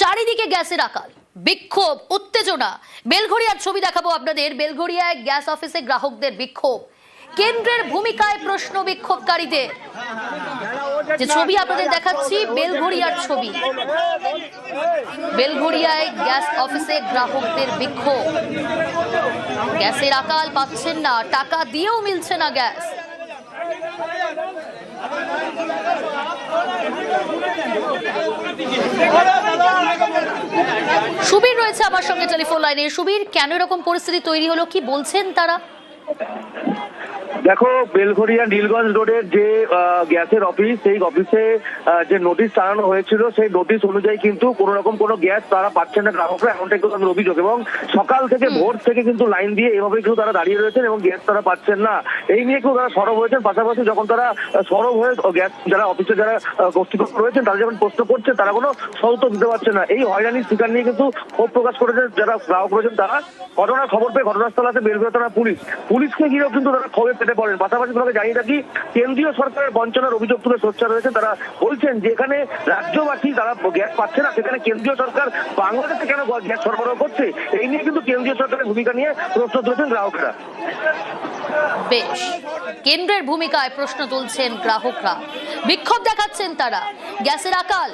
চারিদিকে গ্যাসের আকাল, বিক্ষোভ, উত্তেজনা। বেলঘড়িয়ার ছবি দেখাবো আপনাদের। বেলঘড়িয়ায় গ্যাস অফিসে গ্রাহকদের বিক্ষোভ, কেন্দ্রের ভূমিকায় প্রশ্ন বিক্ষোভকারীদের। যে ছবি আপনাদের দেখাচ্ছি বেলঘড়িয়ার ছবি। বেলঘড়িয়ায় গ্যাস অফিসে গ্রাহকদের বিক্ষোভ, গ্যাসের আকাল পাচ্ছেন না, টাকা দিয়েও মিলছে না গ্যাস। সুবীর রয়েছে আমার সঙ্গে টেলিফোন লাইনে। সুবীর, কেন এরকম পরিস্থিতি তৈরি হলো, কি বলছেন তারা? দেখো, বেলঘড়িয়া নীলগঞ্জ রোডের যে গ্যাসের অফিস, সেই অফিসে যে নোটিশ টানানো হয়েছিল, সেই নোটিশ অনুযায়ী কিন্তু কোন রকম কোনো গ্যাস তারা পাচ্ছেন না গ্রাহকরা, এমনটাই কিন্তু তাদের অভিযোগ। এবং সকাল থেকে ভোর থেকে কিন্তু লাইন দিয়ে এভাবে কিন্তু তারা দাঁড়িয়ে রয়েছেন এবং গ্যাস তারা পাচ্ছেন না। এই নিয়ে কিন্তু তারা সরব হয়েছেন। পাশাপাশি যখন তারা সরব হয়ে গ্যাস যারা অফিসে যারা কর্তৃপক্ষ রয়েছেন তারা যখন প্রশ্ন করছে, তারা কোনো সদুত্তর দিতে পারছে না। এই হয়রানির শিকার নিয়ে কিন্তু ক্ষোভ প্রকাশ করেছে যারা গ্রাহক রয়েছেন তারা। ঘটনার খবর পেয়ে ঘটনাস্থলে আছে বেলঘড়িয়া থানার পুলিশকে ঘিরেও কিন্তু তারা ক্ষোভে পেটে পড়েন। পাশাপাশি তোমাকে জানিয়ে রাখি, কেন্দ্রীয় সরকারের বঞ্চনার অভিযোগ তুলে সোচ্চার রয়েছেন। তারা বলছেন যে এখানে রাজ্যবাসী তারা গ্যাস পাচ্ছে না, সেখানে কেন্দ্রীয় সরকার বাংলাদেশে কেন গ্যাস সরবরাহ করছে, এই নিয়ে কিন্তু কেন্দ্রীয় সরকারের ভূমিকা নিয়ে প্রশ্ন তুলেছেন গ্রাহকরা। বেশ, কেন্দ্রের ভূমিকায় প্রশ্ন তুলছেন গ্রাহকরা, বিক্ষোভ দেখাচ্ছেন তারা। গ্যাসের আকাল,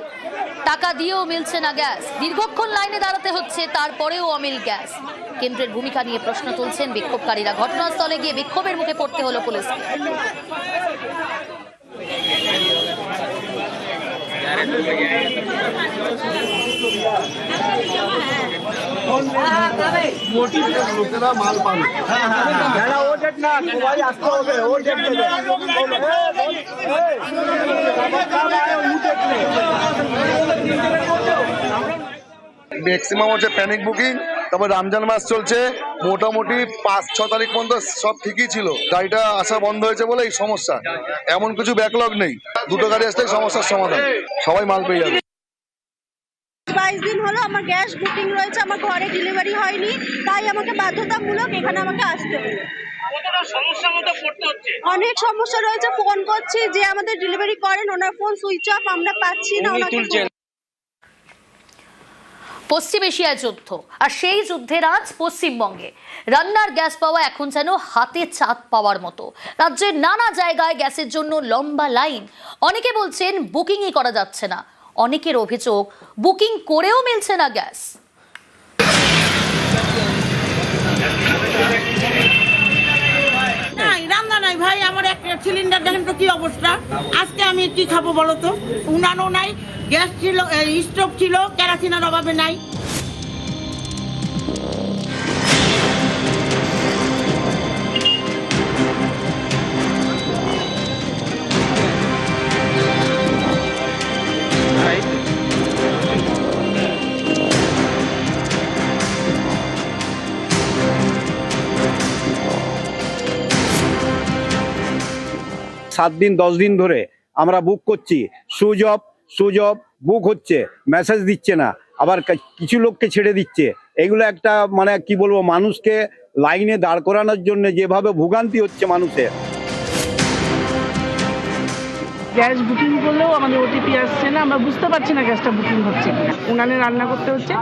টাকা দিয়েও মিলছে না গ্যাস, দীর্ঘক্ষণ লাইনে দাঁড়াতে হচ্ছে, তারপরেও অমিল গ্যাস। কেন্দ্রের ভূমিকা নিয়ে প্রশ্ন তুলছেন বিক্ষোভকারীরা। ঘটনাস্থলে গিয়ে বিক্ষোভের মুখে পড়তে হলো পুলিশকে। লোকেরা মাল পাবে, ও ডেট না, সবাই আসতে হবে, ও ডেট দেবে। ম্যাক্সিমাম হচ্ছে প্যানিক বুকিং। তারপর রমজান মাস চলছে, মোটামুটি 5-6 তারিখ পর্যন্ত সব ঠিকই ছিল। গাড়িটা আসা বন্ধ হয়েছে বলে এই সমস্যা, এমন কিছু ব্যাকলগ নেই। দুটো গাড়ি আসলে সমস্যার সমাধান, সবাই মাল পেয়ে যাবে। 22 দিন হলো আমার গ্যাস বুকিং রয়েছে, আমার ঘরে ডেলিভারি হয়নি, তাই আমাকে বাধ্যতামূলক এখানে আমাকে আসতে হবে। অনেক সমস্যা রয়েছে, ফোন করছি যে আমাদের ডেলিভারি করেন, ওনার ফোন সুইচ অফ, আমরা পাচ্ছি না ওনাকে। পশ্চিম এশিয়ায় যুদ্ধ, আর সেই যুদ্ধের আজ পশ্চিমবঙ্গে। রান্নার গ্যাস পাওয়া এখন যেন হাতে চাঁদ পাওয়ার মতো। রাজ্যের নানা জায়গায় গ্যাসের জন্য লম্বা লাইন। অনেকে বলছেন বুকিংই করা যাচ্ছে না, অনেকের অভিযোগ বুকিং করেও মিলছে না গ্যাস। রান্না নাই ভাই, আমার এক সিলিন্ডার দেখেন তো কি অবস্থা। আজকে আমি কি খাবো বলো তো? উনানও নাই, গ্যাস ছিল, স্টোভ ছিল, কেরোসিনের অভাবে নাই। সাত দিন 10 দিন ধরে আমরা বুক করছি, সুইচ অফ বুক হচ্ছে, মেসেজ দিচ্ছে না, আবার কিছু লোককে ছেড়ে দিচ্ছে। এগুলো একটা মানে কি বলবো, মানুষকে লাইনে দাঁড় করানোর জন্য যেভাবে ভোগান্তি হচ্ছে মানুষের। গ্যাস বুকিং করলেও আমাদের ওটিপি আসছে না, আমরা বুঝতে পারছি না গ্যাসটা বুকিং হচ্ছে কিনা। উনানে রান্না করতে হচ্ছে।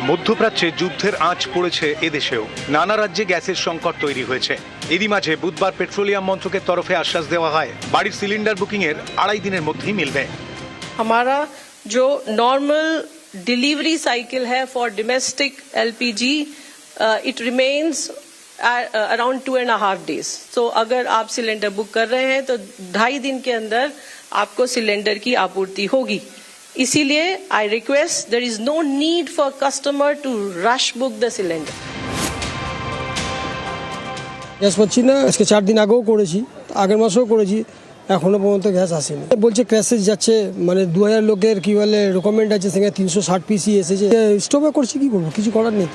মধ্যপ্রাচ্যে যুদ্ধের আঁচ পড়েছে এদেশেও। নানা রাজ্যে গ্যাসের সংকট তৈরি হয়েছে। এরই মাঝে বুধবার পেট্রোলিয়াম মন্ত্রকের তরফে আশ্বাস দেওয়া হয় বাড়ির সিলিন্ডার বুকিং এর 2.5 দিনের মধ্যেই মিলবে। हमारा जो नॉर्मल डिलीवरी साइकिल है for domestic LPG it remains around 2.5 days। तो अगर आप सिलेंडर बुक कर रहे हैं तो 2.5 दिन के अंदर आपको सिलेंडर की आपूर्ति होगी। इसीलिए I request there is no need for customer to rush book the cylinder. Gas পাচ্ছি না, আজকে 4 দিন আগেও করেছি, আগের মাসেও করেছি, এখনো পর্যন্ত গ্যাস আসেনি। বলছে ক্র্যাশেজ যাচ্ছে, মানে 2000 লোকের কি বলে রেকমেন্ড আছে, সেখানে 360 পিসি এসেছে। স্টোভে করছি, কি করবো, কিছু করার নেই।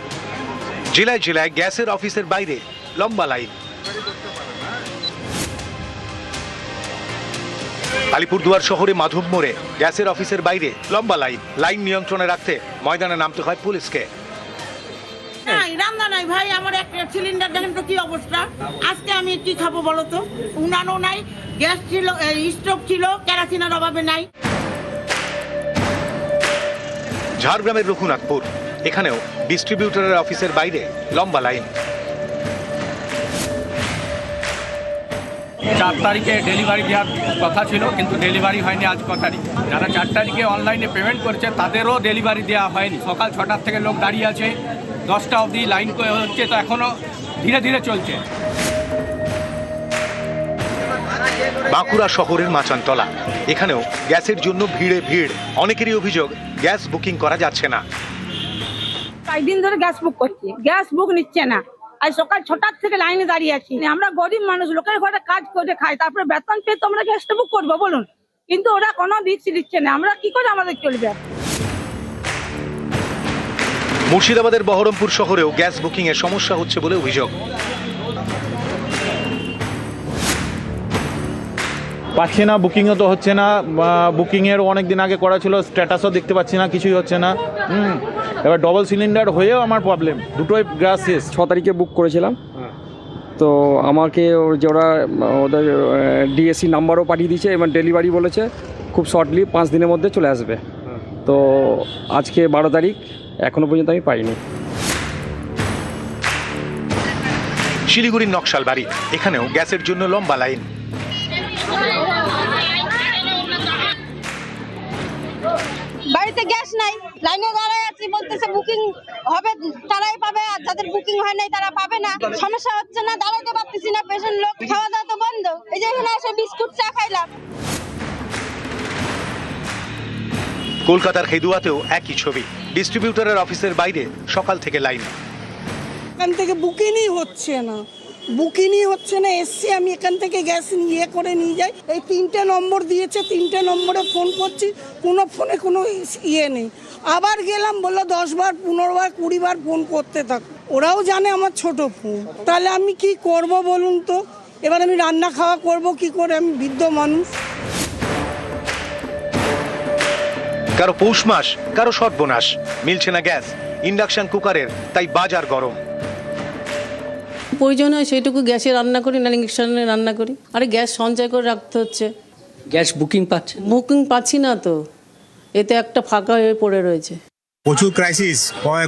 জেলায় জেলায় গ্যাসের অফিসের বাইরে লম্বা লাইন। আলিপুরদুয়ার শহরে মাধব মোড়ে গ্যাসের অফিসের বাইরে লম্বা লাইন নিয়ন্ত্রণে রাখতে ময়দানে নামতে হয় পুলিশকে। রান্না নাই ভাই, আমার এক সিলিন্ডার দেখেন তো কি অবস্থা। আজকে আমি কি খাবো বলো তো? উনানও নাই, গ্যাস ছিল, স্টোভ ছিল, কেরোসিনের অভাবে নাই। ঝাড়গ্রামের রঘুনাথপুর, এখানেও ডিস্ট্রিবিউটরের অফিসের বাইরে লম্বা লাইন। 4 তারিখে ডেলিভারি দেওয়ার কথা ছিল, কিন্তু ডেলিভারি হয়নি আজ ক তারিখ। যারা 4 তারিখে অনলাইনে পেমেন্ট করছে তাদেরও ডেলিভারি দেওয়া হয়নি। সকাল 6টার থেকে লোক দাঁড়িয়ে আছে, 10টা অবধি লাইন হচ্ছে, তো এখনো ধীরে ধীরে চলছে। বাঁকুড়া শহরের মাচানতলা, এখানেও গ্যাসের জন্য ভিড়ে ভিড়। অনেকেরই অভিযোগ গ্যাস বুকিং করা যাচ্ছে না। কয়েকদিন ধরে গ্যাস বুক করছি, গ্যাস বুক নিচ্ছে না। আজ সকাল 6টার থেকে লাইনে দাঁড়িয়ে আছি। আমরা গরিব মানুষ, লোকের ঘরে কাজ করে খাই, তারপরে বেতন পেয়ে তো আমরা গ্যাসটা বুক করবো বলুন, কিন্তু ওরা কোনো রিস্ক দিচ্ছে না। আমরা কি করে আমাদের চলবে? মুর্শিদাবাদের বহরমপুর শহরেও গ্যাস বুকিং এর সমস্যা হচ্ছে বলে অভিযোগ। পাচ্ছি না, বুকিংও তো হচ্ছে না। বুকিংয়ের অনেক দিন আগে করা ছিল, স্ট্যাটাসও দেখতে পাচ্ছি না, কিছুই হচ্ছে না। এবার ডবল সিলিন্ডার হয়েও আমার প্রবলেম, দুটোই গ্যাস শেষ। 6 তারিখে বুক করেছিলাম, তো আমাকে ওরা ওদের ডিএসসি নাম্বারও পাঠিয়ে দিয়েছে এবং ডেলিভারি বলেছে খুব শর্টলি 5 দিনের মধ্যে চলে আসবে। তো আজকে 12 তারিখ, এখনো পর্যন্ত আমি পাইনি। শিলিগুড়ির নকশালবাড়ি, এখানেও গ্যাসের জন্য লম্বা লাইন। বাড়িতে গ্যাস নাই, লাইনে দাঁড়ায় আছি, বলতেছে বুকিং হবে তারাই পাবে, আর যাদের বুকিং হয় নাই তারা পাবে না। সমস্যা হচ্ছে না, দাঁড়াইতে পারতেছি না, পেশেন্ট লোক, খাওয়া দাওয়া তো বন্ধ। এই যে এখানে এসে বিস্কুট চা খাইলাম। কলকাতার খেদুয়াতেও একই ছবি, ডিস্ট্রিবিউটরের অফিসের বাইরে সকাল থেকে লাইন। এখান থেকে বুকিংই হচ্ছে না, এসছি আমি এখান থেকে গ্যাস করে নিয়ে যাই। এই 3টে নম্বর দিয়েছে, 3টে নম্বরে ফোন করছি, কোনো ফোনে কোনো নেই। আবার গেলাম, বললো 10 বার 15 বার 20 বার ফোন করতে থাকো। ওরাও জানে আমার ছোট ফোন, তাহলে আমি কি করব বলুন তো? এবার আমি রান্না খাওয়া করব কি করে? আমি বৃদ্ধ মানুষ। কারো পৌষ মাস, কারো সর্বনাশ, মিলছে না গ্যাস। ইন্ডাকশন কুকারের তাই বাজার গরম। প্রয়োজন হয় সেইটুকু গ্যাসে রান্না করি, না ইন্ডাকশনে রান্না করি। আরে গ্যাস সঞ্চয় করে রাখতে হচ্ছে। গ্যাস বুকিং পাচ্ছি না তো, এতে একটা ফাঁকা হয়ে পড়ে রয়েছে। প্রচুর ক্রাইসিস,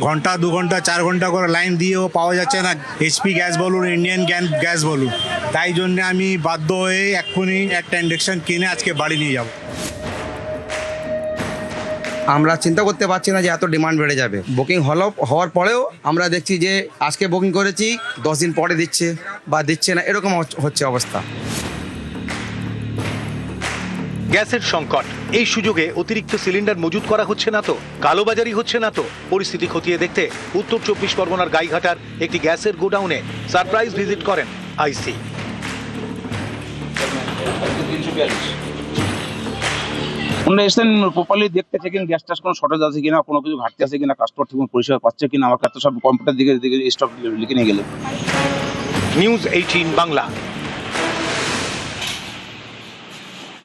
ঘন্টা 2 ঘন্টা 4 ঘন্টা করে লাইন দিয়েও পাওয়া যাচ্ছে না। এইচপি গ্যাস বলুন, ইন্ডিয়ান গ্যাস বলুন। তাই জন্য আমি বাধ্য হয়ে এক্ষুনি একটা ইন্ডাকশন কিনে আজকে বাড়ি নিয়ে যাব। আমরা চিন্তা করতে পারছি না যে এত ডিমান্ড বেড়ে যাবে। বুকিং হওয়ার পরেও আমরা দেখছি যে আজকে বুকিং করেছি, 10 দিন পরে দিচ্ছে বা দিচ্ছে না, এরকম হচ্ছে অবস্থা। গ্যাসের সংকট, এই সুযোগে অতিরিক্ত সিলিন্ডার মজুত করা হচ্ছে না তো, কালোবাজারি হচ্ছে না তো? পরিস্থিতি খতিয়ে দেখতে উত্তর 24 পরগনার গাইঘাটার একটি গ্যাসের গোডাউনে সারপ্রাইজ ভিজিট করেন আইসি। ওনারা এসেছেন প্রপারলি দেখতে চেকেন গ্যাস টাস কোনো শর্টেজ আছে কিনা, কোনো কিছু ঘাটতি আছে কিনা, কাস্টমার ঠিক পরিষেবা পাচ্ছে কিনা। আমাকে এত সব কম্পিউটার দিকে স্টক লিখে নিয়ে গেলে। নিউজ 18 বাংলা।